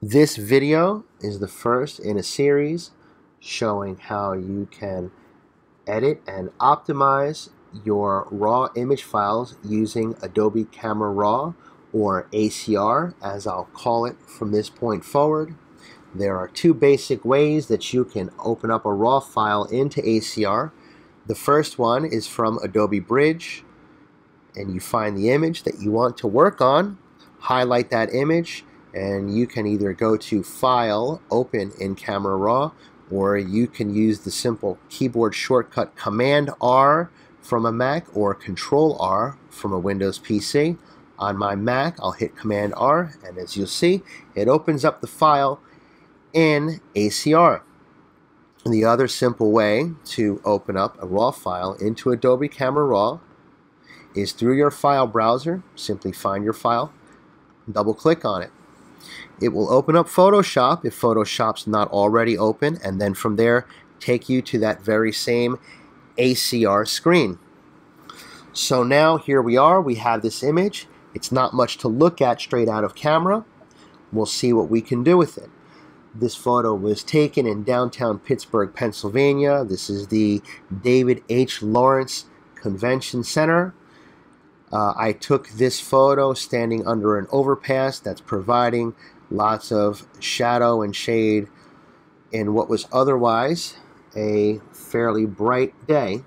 This video is the first in a series showing how you can edit and optimize your raw image files using Adobe Camera Raw, or ACR as I'll call it from this point forward. There are two basic ways that you can open up a raw file into ACR. The first one is from Adobe Bridge, and you find the image that you want to work on, highlight that image, and you can either go to File, Open in Camera Raw, or you can use the simple keyboard shortcut Command R from a Mac or Control R from a Windows PC. On my Mac, I'll hit Command R, and as you'll see, it opens up the file in ACR. The other simple way to open up a raw file into Adobe Camera Raw is through your file browser. Simply find your file, double click on it. It will open up Photoshop if Photoshop's not already open, and then from there take you to that very same ACR screen. So now here we are, we have this image. It's not much to look at straight out of camera. We'll see what we can do with it. This photo was taken in downtown Pittsburgh, Pennsylvania. This is the David H. Lawrence Convention Center. I took this photo standing under an overpass that's providing lots of shadow and shade in what was otherwise a fairly bright day.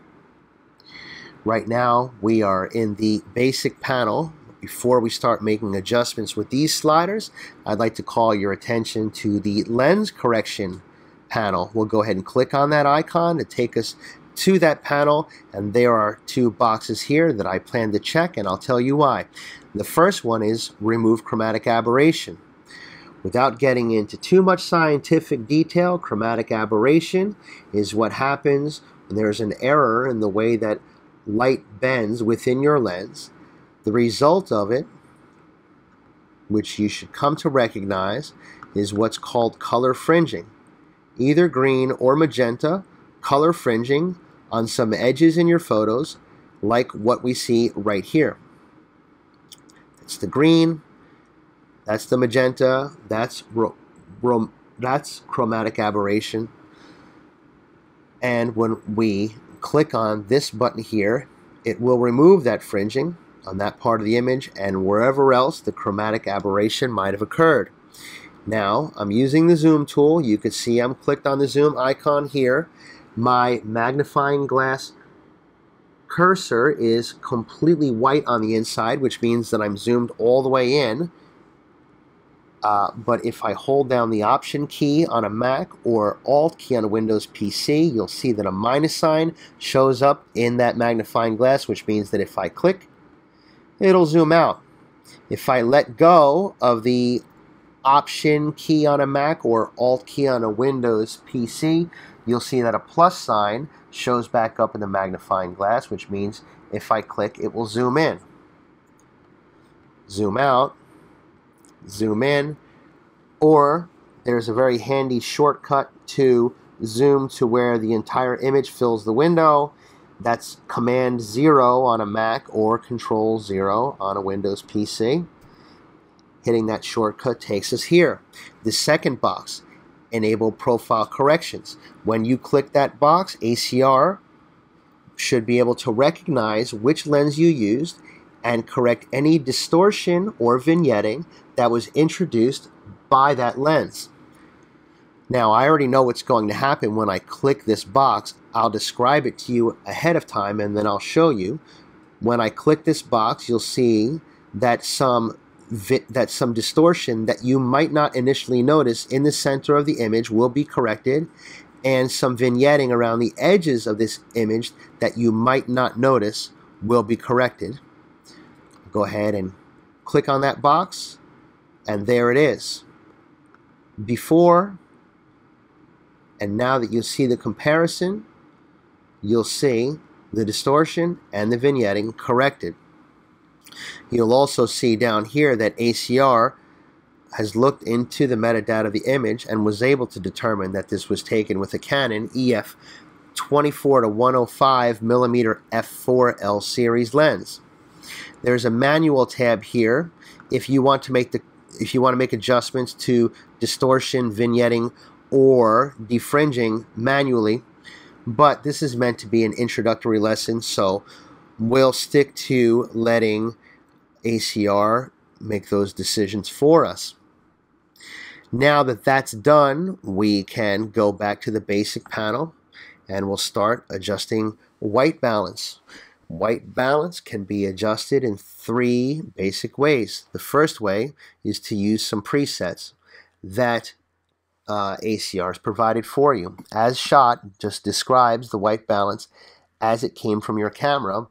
Right now we are in the basic panel. Before we start making adjustments with these sliders, I'd like to call your attention to the lens correction panel. We'll go ahead and click on that icon to take us to that panel, and there are two boxes here that I plan to check, and I'll tell you why. The first one is remove chromatic aberration. Without getting into too much scientific detail, chromatic aberration is what happens when there's an error in the way that light bends within your lens. The result of it, which you should come to recognize, is what's called color fringing. Either green or magenta color fringing on some edges in your photos, like what we see right here. It's the green, that's the magenta, that's chromatic aberration. And when we click on this button here, it will remove that fringing on that part of the image and wherever else the chromatic aberration might have occurred. Now I'm using the zoom tool. You can see I'm clicked on the zoom icon here. My magnifying glass cursor is completely white on the inside, which means that I'm zoomed all the way in. But if I hold down the Option key on a Mac or Alt key on a Windows PC, you'll see that a minus sign shows up in that magnifying glass, which means that if I click, it'll zoom out. If I let go of the Option key on a Mac or Alt key on a Windows PC, you'll see that a plus sign shows back up in the magnifying glass, which means if I click, it will zoom in. Zoom out, zoom in, or there's a very handy shortcut to zoom to where the entire image fills the window. That's Command 0 on a Mac or Control 0 on a Windows PC. Hitting that shortcut takes us here. The second box, Enable Profile Corrections. When you click that box, ACR should be able to recognize which lens you used and correct any distortion or vignetting that was introduced by that lens. Now, I already know what's going to happen when I click this box. I'll describe it to you ahead of time, and then I'll show you. When I click this box, you'll see that some distortion that you might not initially notice in the center of the image will be corrected, and some vignetting around the edges of this image that you might not notice will be corrected. Go ahead and click on that box, and there it is. Before and now that you see the comparison, you'll see the distortion and the vignetting corrected. You'll also see down here that ACR has looked into the metadata of the image and was able to determine that this was taken with a Canon EF 24-105mm f4L series lens. There's a manual tab here if you want to make the if you want to make adjustments to distortion, vignetting, or defringing manually. But this is meant to be an introductory lesson, so we'll stick to letting ACR make those decisions for us. Now that that's done, we can go back to the basic panel and we'll start adjusting white balance. White balance can be adjusted in 3 basic ways. The first way is to use some presets that ACR has provided for you. As shot just describes the white balance as it came from your camera.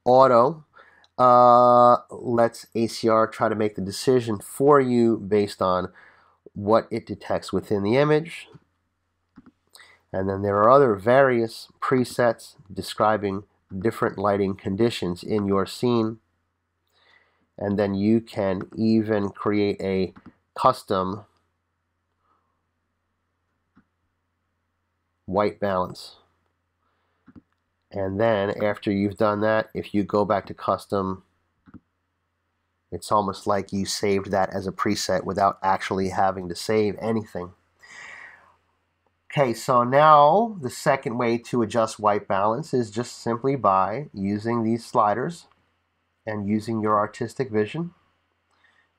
Auto lets ACR try to make the decision for you based on what it detects within the image. And then there are other various presets describing different lighting conditions in your scene. And then you can even create a custom white balance. And then after you've done that, if you go back to custom, it's almost like you saved that as a preset without actually having to save anything. Okay, so now the second way to adjust white balance is just simply by using these sliders and using your artistic vision.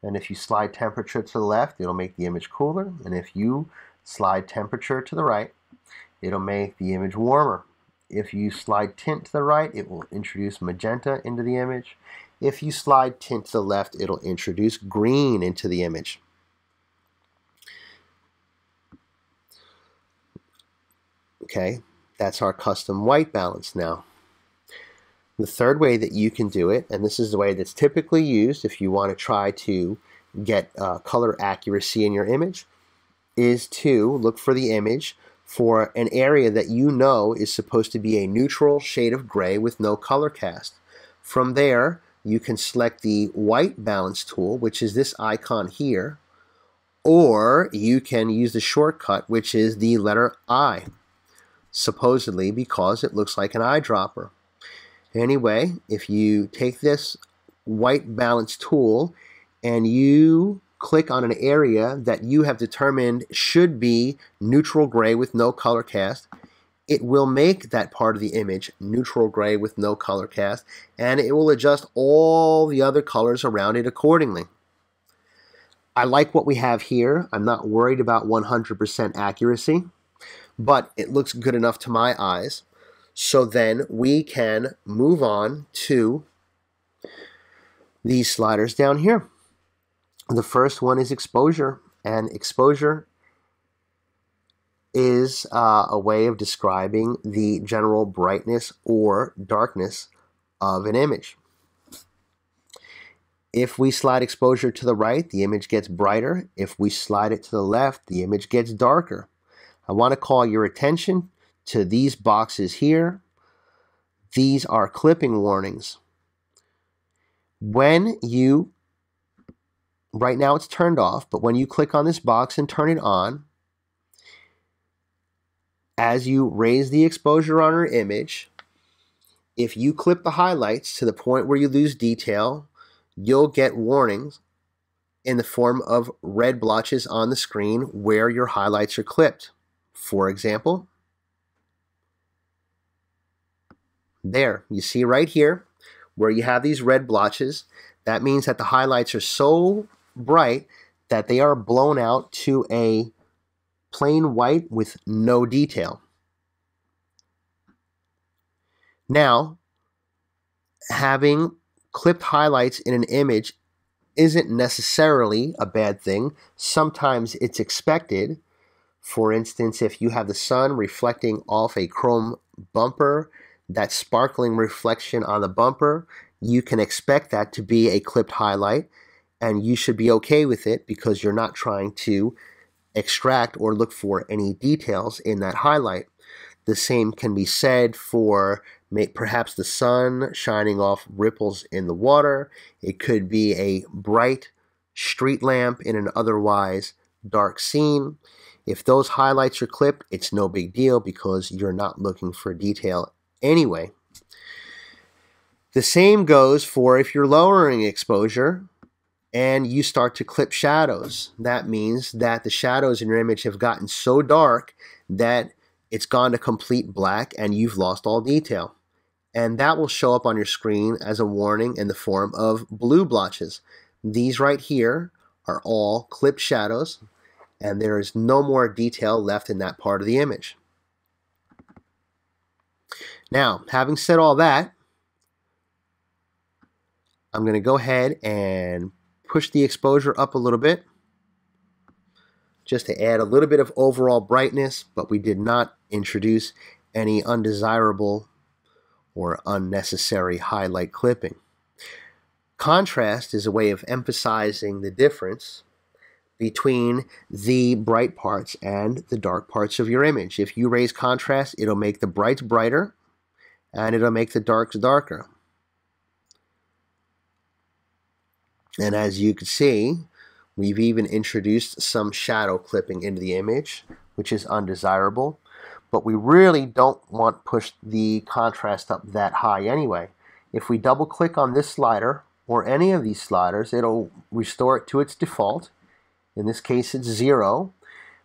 And if you slide temperature to the left, it'll make the image cooler. And if you slide temperature to the right, it'll make the image warmer. If you slide tint to the right, it will introduce magenta into the image. If you slide tint to the left, it'll introduce green into the image. Okay, that's our custom white balance now. The third way that you can do it, and this is the way that's typically used if you want to try to get color accuracy in your image, is to look for the image for an area that you know is supposed to be a neutral shade of gray with no color cast. From there, you can select the white balance tool, which is this icon here, or you can use the shortcut, which is the letter I, supposedly because it looks like an eyedropper. Anyway, if you take this white balance tool and you click on an area that you have determined should be neutral gray with no color cast, it will make that part of the image neutral gray with no color cast, and it will adjust all the other colors around it accordingly. I like what we have here. I'm not worried about 100% accuracy, but it looks good enough to my eyes. So then we can move on to these sliders down here. The first one is exposure, and exposure is a way of describing the general brightness or darkness of an image. If we slide exposure to the right, the image gets brighter. If we slide it to the left, the image gets darker. I want to call your attention to these boxes here. These are clipping warnings. When you, right now it's turned off, but when you click on this box and turn it on, as you raise the exposure on our image, if you clip the highlights to the point where you lose detail, you'll get warnings in the form of red blotches on the screen where your highlights are clipped. For example, there, you see right here where you have these red blotches. That means that the highlights are so bright that they are blown out to a plain white with no detail. Now, having clipped highlights in an image isn't necessarily a bad thing. Sometimes it's expected. For instance, if you have the sun reflecting off a chrome bumper, that sparkling reflection on the bumper, you can expect that to be a clipped highlight, and you should be okay with it because you're not trying to extract or look for any details in that highlight. The same can be said for perhaps the sun shining off ripples in the water. It could be a bright street lamp in an otherwise dark scene. If those highlights are clipped, it's no big deal because you're not looking for detail anyway. The same goes for if you're lowering exposure. and you start to clip shadows. That means that the shadows in your image have gotten so dark that it's gone to complete black and you've lost all detail. And that will show up on your screen as a warning in the form of blue blotches. These right here are all clipped shadows, and there is no more detail left in that part of the image. Now, having said all that, I'm going to go ahead and push the exposure up a little bit just to add a little bit of overall brightness, but we did not introduce any undesirable or unnecessary highlight clipping. Contrast is a way of emphasizing the difference between the bright parts and the dark parts of your image. If you raise contrast, it'll make the brights brighter and it'll make the darks darker. And as you can see, we've even introduced some shadow clipping into the image, which is undesirable. But we really don't want to push the contrast up that high anyway. If we double click on this slider or any of these sliders, it'll restore it to its default. In this case, it's 0.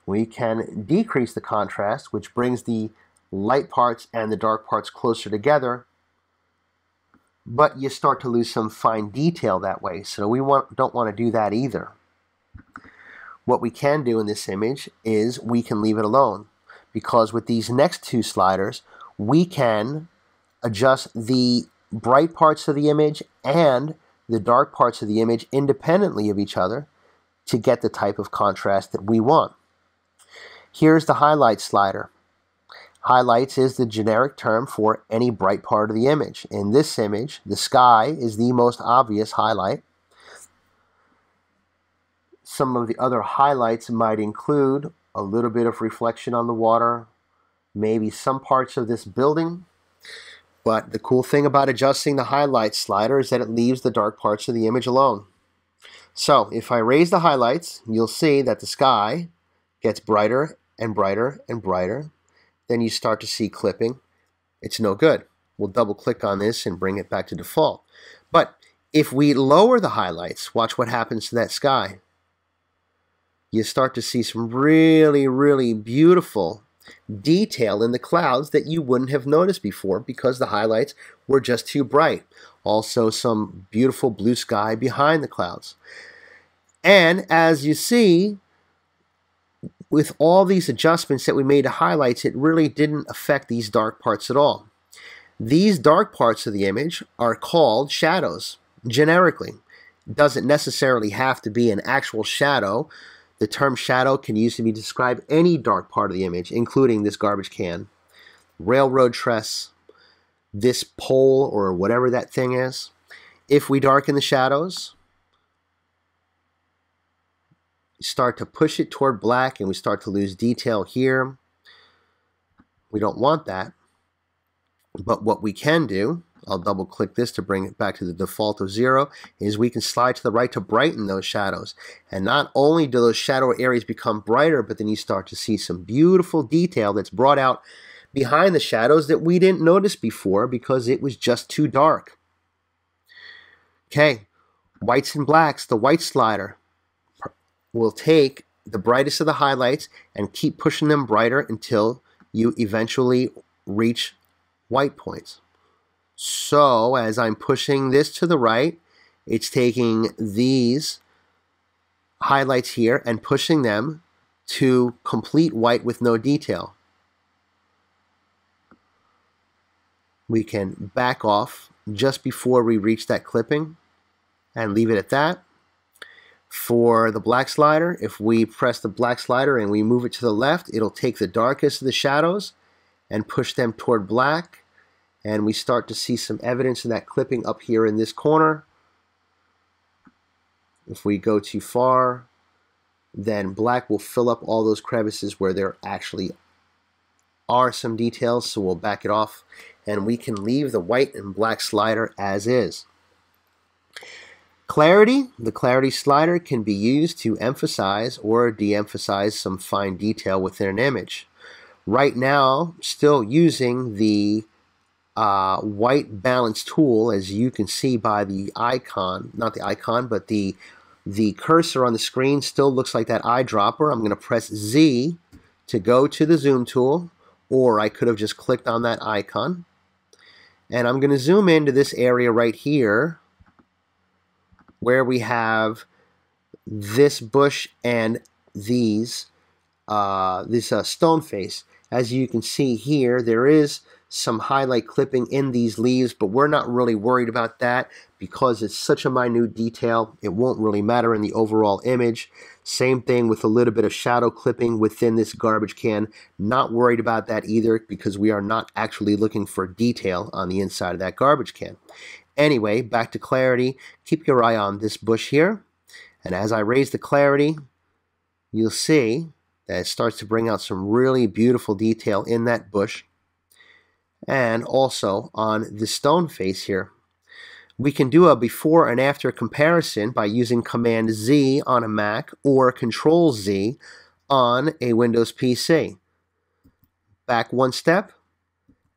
We can decrease the contrast, which brings the light parts and the dark parts closer together. But you start to lose some fine detail that way, so we don't want to do that either. What we can do in this image is we can leave it alone, because with these next two sliders, we can adjust the bright parts of the image and the dark parts of the image independently of each other to get the type of contrast that we want. Here's the highlight slider. Highlights is the generic term for any bright part of the image. In this image, the sky is the most obvious highlight. Some of the other highlights might include a little bit of reflection on the water, maybe some parts of this building. But the cool thing about adjusting the highlight slider is that it leaves the dark parts of the image alone. So if I raise the highlights, you'll see that the sky gets brighter and brighter and brighter. Then you start to see clipping. It's no good. We'll double click on this and bring it back to default. But if we lower the highlights, watch what happens to that sky. You start to see some really, really beautiful detail in the clouds that you wouldn't have noticed before because the highlights were just too bright. Also some beautiful blue sky behind the clouds. And as you see, with all these adjustments that we made to highlights, it really didn't affect these dark parts at all. These dark parts of the image are called shadows, generically. It doesn't necessarily have to be an actual shadow. The term shadow can usually describe any dark part of the image, including this garbage can, railroad tress, this pole, or whatever that thing is. If we darken the shadows, start to push it toward black and we start to lose detail here. We don't want that. But what we can do, I'll double click this to bring it back to the default of 0, is we can slide to the right to brighten those shadows. And not only do those shadow areas become brighter, but then you start to see some beautiful detail that's brought out behind the shadows that we didn't notice before because it was just too dark. Okay, whites and blacks, the white slider will take the brightest of the highlights and keep pushing them brighter until you eventually reach white points. So as I'm pushing this to the right, it's taking these highlights here and pushing them to complete white with no detail. We can back off just before we reach that clipping and leave it at that. For the black slider, if we press the black slider and we move it to the left, it'll take the darkest of the shadows and push them toward black. And we start to see some evidence of that clipping up here in this corner. If we go too far, then black will fill up all those crevices where there actually are some details. So we'll back it off and we can leave the white and black slider as is. Clarity, the clarity slider can be used to emphasize or de-emphasize some fine detail within an image. Right now, still using the white balance tool, as you can see by the icon, not the icon, but the The cursor on the screen still looks like that eyedropper. I'm going to press Z to go to the zoom tool, or I could have just clicked on that icon. And I'm going to zoom into this area right here where we have this bush and this stone face. As you can see here, there is some highlight clipping in these leaves, but we're not really worried about that because it's such a minute detail. It won't really matter in the overall image. Same thing with a little bit of shadow clipping within this garbage can. Not worried about that either because we are not actually looking for detail on the inside of that garbage can. Anyway, back to clarity. Keep your eye on this bush here. And as I raise the clarity, you'll see that it starts to bring out some really beautiful detail in that bush. And also on the stone face here. We can do a before and after comparison by using Command Z on a Mac or Control Z on a Windows PC. Back one step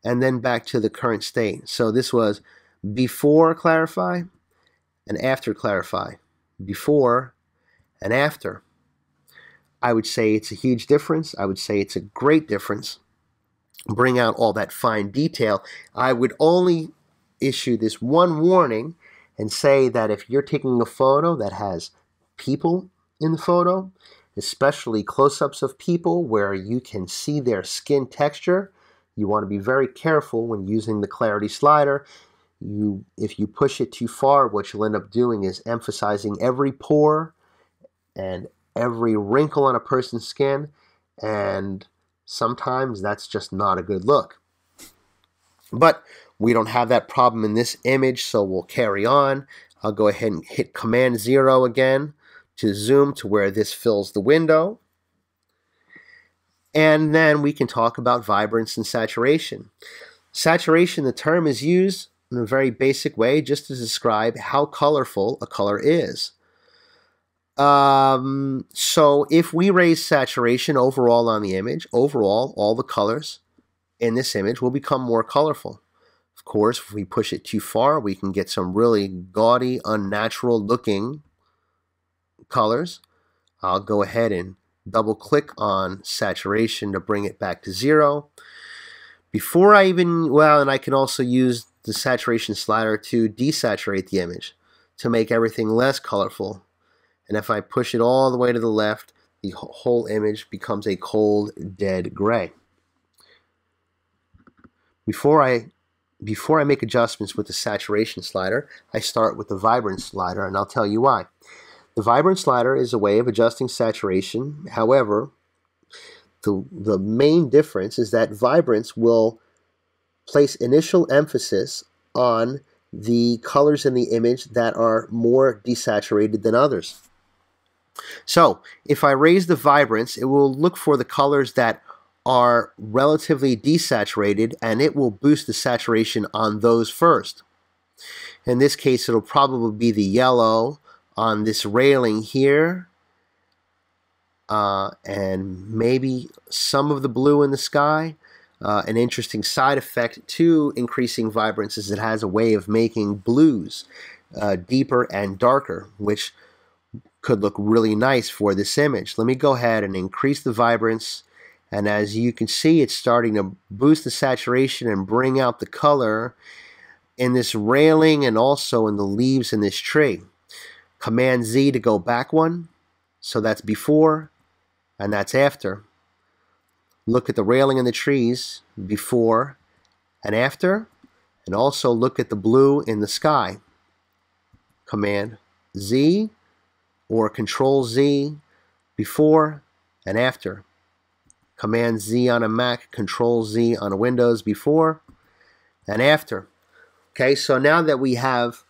and then back to the current state. So this was before clarify and after clarify. Before and after. I would say it's a huge difference. I would say it's a great difference. Bring out all that fine detail. I would only issue this one warning and say that if you're taking a photo that has people in the photo, especially close-ups of people where you can see their skin texture, you want to be very careful when using the clarity slider. If you push it too far, what you'll end up doing is emphasizing every pore and every wrinkle on a person's skin, and sometimes that's just not a good look. But we don't have that problem in this image, so we'll carry on. I'll go ahead and hit Command 0 again to zoom to where this fills the window. And then we can talk about vibrance and saturation. Saturation, the term is used in a very basic way just to describe how colorful a color is. So if we raise saturation overall on the image, overall all the colors in this image will become more colorful. Of course, if we push it too far, we can get some really gaudy, unnatural looking colors. I'll go ahead and double click on saturation to bring it back to 0. Before I even, and I can also use the saturation slider to desaturate the image to make everything less colorful. And if I push it all the way to the left, the whole image becomes a cold, dead gray. Before I make adjustments with the saturation slider, I start with the vibrance slider, and I'll tell you why. The vibrance slider is a way of adjusting saturation. However, the main difference is that vibrance will place initial emphasis on the colors in the image that are more desaturated than others. So if I raise the vibrance, it will look for the colors that are relatively desaturated, and it will boost the saturation on those first. In this case, it'll probably be the yellow on this railing here, and maybe some of the blue in the sky. An interesting side effect to increasing vibrance is it has a way of making blues deeper and darker, which could look really nice for this image. Let me go ahead and increase the vibrance, and as you can see, it's starting to boost the saturation and bring out the color in this railing and also in the leaves in this tree. Command Z to go back one, so that's before and that's after. Look at the railing in the trees before and after, and also look at the blue in the sky. Command Z or Control Z before and after. Command Z on a Mac, Control Z on a Windows before and after. Okay, so now that we have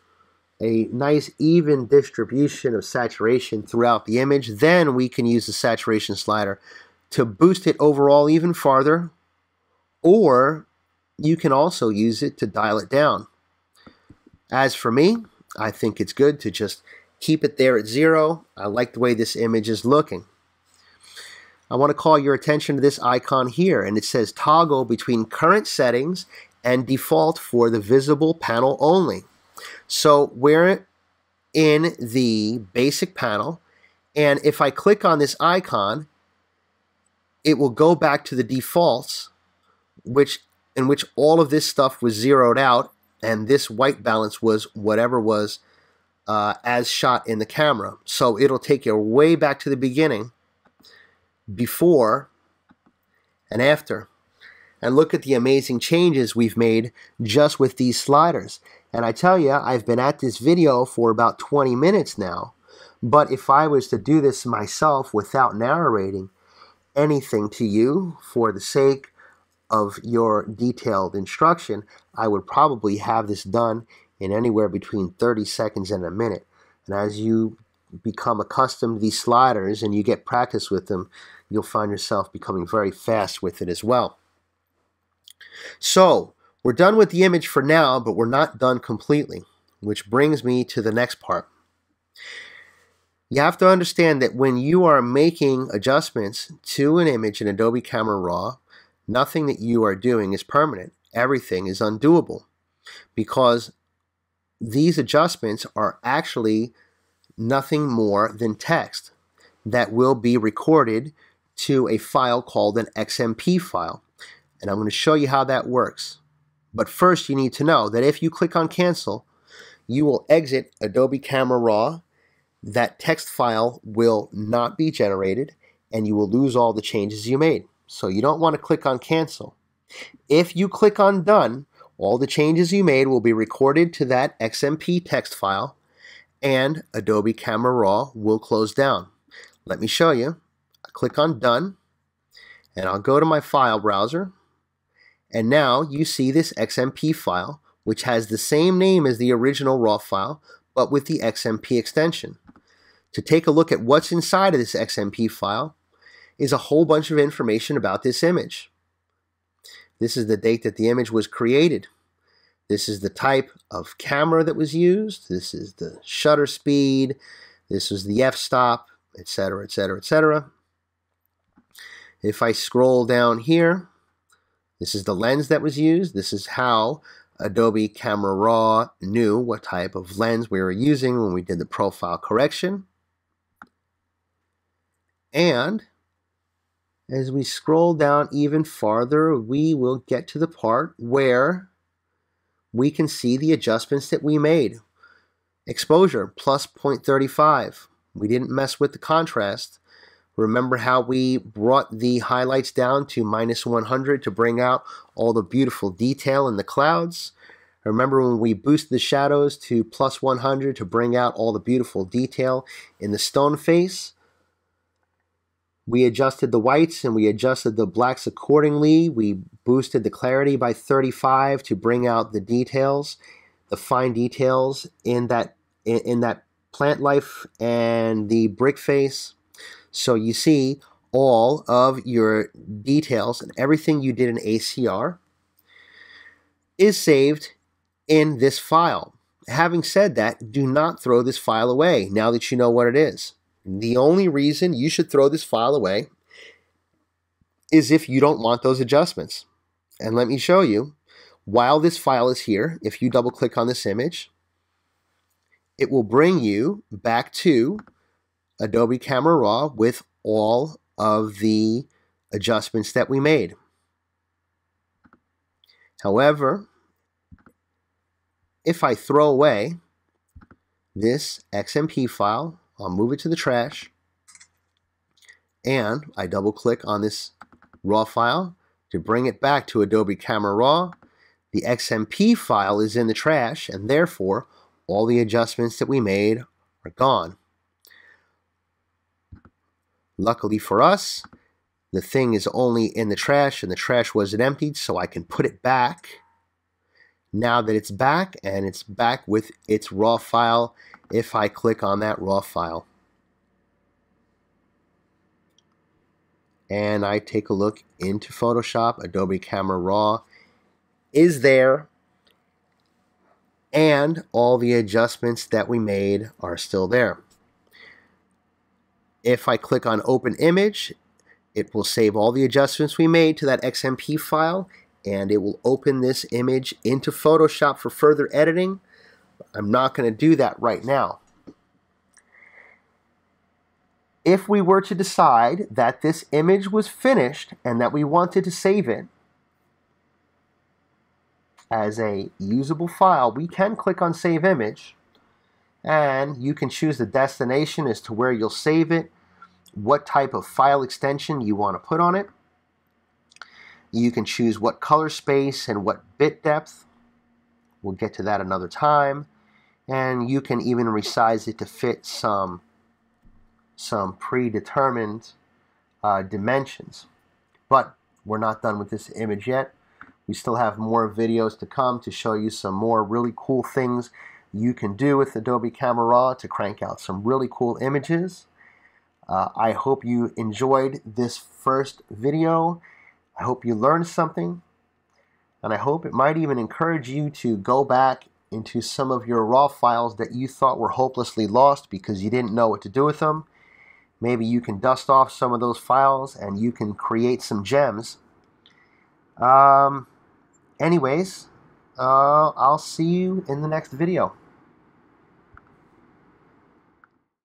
a nice even distribution of saturation throughout the image, then we can use the saturation slider to boost it overall even farther, or you can also use it to dial it down. As for me, I think it's good to just keep it there at 0. I like the way this image is looking. I want to call your attention to this icon here, and it says toggle between current settings and default for the visible panel only. So where in the basic panel, and if I click on this icon, it will go back to the defaults, in which all of this stuff was zeroed out, and this white balance was whatever was as shot in the camera. So it'll take you way back to the beginning, before and after. And look at the amazing changes we've made just with these sliders. And I tell you, I've been at this video for about 20 minutes now, but if I was to do this myself without narrating anything to you for the sake of your detailed instruction, I would probably have this done in anywhere between 30 seconds and a minute. And as you become accustomed to these sliders and you get practice with them, you'll find yourself becoming very fast with it as well. So we're done with the image for now, but we're not done completely, which brings me to the next part. You have to understand that when you are making adjustments to an image in Adobe Camera Raw, nothing that you are doing is permanent. Everything is undoable, because these adjustments are actually nothing more than text that will be recorded to a file called an XMP file. And I'm going to show you how that works. But first, you need to know that if you click on cancel, you will exit Adobe Camera Raw. That text file will not be generated, and you will lose all the changes you made. So you don't want to click on cancel. If you click on done, all the changes you made will be recorded to that XMP text file, and Adobe Camera Raw will close down. Let me show you. I click on done, and I'll go to my file browser, and now you see this XMP file, which has the same name as the original RAW file, but with the XMP extension. To take a look at what's inside of this XMP file is a whole bunch of information about this image. This is the date that the image was created. This is the type of camera that was used. This is the shutter speed. This is the f-stop, etc., etc., etc. If I scroll down here, this is the lens that was used. This is how Adobe Camera Raw knew what type of lens we were using when we did the profile correction. And as we scroll down even farther, we will get to the part where we can see the adjustments that we made. Exposure, plus 0.35. We didn't mess with the contrast. Remember how we brought the highlights down to minus 100 to bring out all the beautiful detail in the clouds? Remember when we boosted the shadows to plus 100 to bring out all the beautiful detail in the stone face? We adjusted the whites and we adjusted the blacks accordingly. We boosted the clarity by 35 to bring out the details, the fine details in that plant life and the brick face. So you see all of your details and everything you did in ACR is saved in this file. Having said that, do not throw this file away now that you know what it is. The only reason you should throw this file away is if you don't want those adjustments. And let me show you, while this file is here, if you double click on this image, it will bring you back to Adobe Camera Raw with all of the adjustments that we made. However, if I throw away this XMP file, I'll move it to the trash, and I double click on this RAW file to bring it back to Adobe Camera Raw. The XMP file is in the trash, and therefore all the adjustments that we made are gone. Luckily for us, the thing is only in the trash, and the trash wasn't emptied, so I can put it back. Now that it's back, and it's back with its RAW file, if I click on that RAW file and I take a look into Photoshop, Adobe Camera Raw is there, and all the adjustments that we made are still there. If I click on Open Image, it will save all the adjustments we made to that XMP file, and it will open this image into Photoshop for further editing. I'm not going to do that right now. if we were to decide that this image was finished and that we wanted to save it as a usable file, we can click on Save Image, and you can choose the destination as to where you'll save it, what type of file extension you want to put on it. You can choose what color space and what bit depth. We'll get to that another time. And you can even resize it to fit some predetermined dimensions. But we're not done with this image yet. We still have more videos to come to show you some more really cool things you can do with Adobe Camera Raw to crank out some really cool images. I hope you enjoyed this first video. I hope you learned something, and I hope it might even encourage you to go back into some of your RAW files that you thought were hopelessly lost because you didn't know what to do with them. Maybe you can dust off some of those files and you can create some gems. Anyways, I'll see you in the next video.